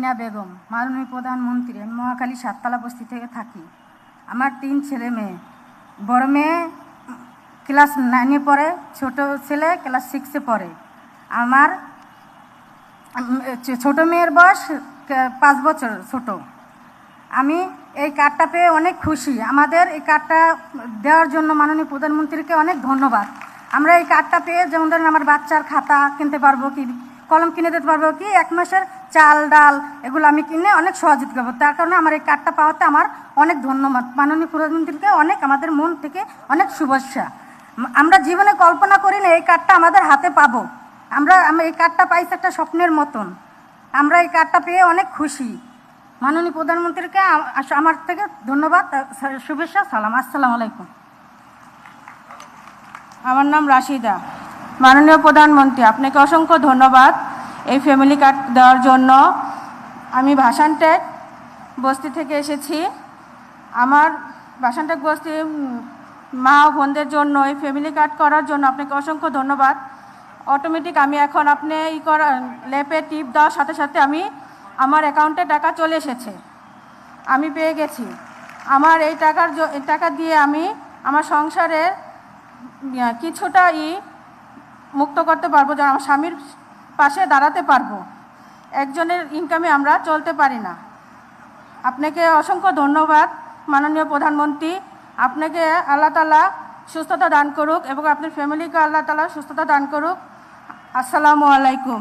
রিনা বেগম, মাননীয় প্রধানমন্ত্রী। আমি মহাখালী সাততলা বস্তি থেকে থাকি। আমার 3 ছেলে মেয়ে। বড় মেয়ে ক্লাস 9-এ পড়ে, ছোট ছেলে ক্লাস 6-এ পড়ে। আমার ছোট মেয়ের বয়স 5 বছর ছোট। আমি এই কার্ডটা পেয়ে অনেক খুশি। আমাদের এই কার্ডটা দেওয়ার জন্য মাননীয় প্রধানমন্ত্রীকে অনেক ধন্যবাদ। আমরা এই কার্ডটা পেয়ে যেমন ধরেন আমার বাচ্চার খাতা কিনতে পারবো, কি কলম কিনে দিতে পারবো, কি 1 মাসের চাল ডাল এগুলো আমি কিনে অনেক সহযোগিতা করবো। তার কারণে আমার এই কার্ডটা পাওয়াতে আমার অনেক ধন্যবাদ। মাননীয় প্রধানমন্ত্রীকে অনেক, আমাদের মন থেকে অনেক শুভেচ্ছা। আমরা জীবনে কল্পনা করি না এই কার্ডটা আমাদের হাতে পাবো। আমরা এই কার্ডটা পাইছি একটা স্বপ্নের মতন। আমরা এই কার্ডটা পেয়ে অনেক খুশি। মাননীয় প্রধানমন্ত্রীকে আমার থেকে ধন্যবাদ, শুভেচ্ছা, সালাম। আসসালামু আলাইকুম। আমার নাম রাশিদা। মাননীয় প্রধানমন্ত্রী, আপনাকে অসংখ্য ধন্যবাদ এই ফ্যামিলি কার্ড দেওয়ার জন্য। আমি ভাসানটেক বস্তি থেকে এসেছি। আমার ভাসানটেক বস্তি মা ও বোনদের জন্য এই ফ্যামিলি কার্ড করার জন্য আপনাকে অসংখ্য ধন্যবাদ। অটোমেটিক আমি এখন আপনি ল্যাপে টিপ দেওয়ার সাথে সাথে আমার অ্যাকাউন্টে টাকা চলে এসেছে, আমি পেয়ে গেছি। আমার এই টাকা দিয়ে আমি আমার সংসারের কিছুটা মুক্ত করতে পারবো, যেন আমার স্বামীর পাশে দাঁড়াতে পারবো। একজনের ইনকামে আমরা চলতে পারি না। আপনাকে অসংখ্য ধন্যবাদ মাননীয় প্রধানমন্ত্রী। আপনাকে আল্লাহ তাআলা সুস্থতা দান করুক এবং আপনার ফ্যামিলিকে আল্লাহ তাআলা সুস্থতা দান করুক। আসসালামু আলাইকুম।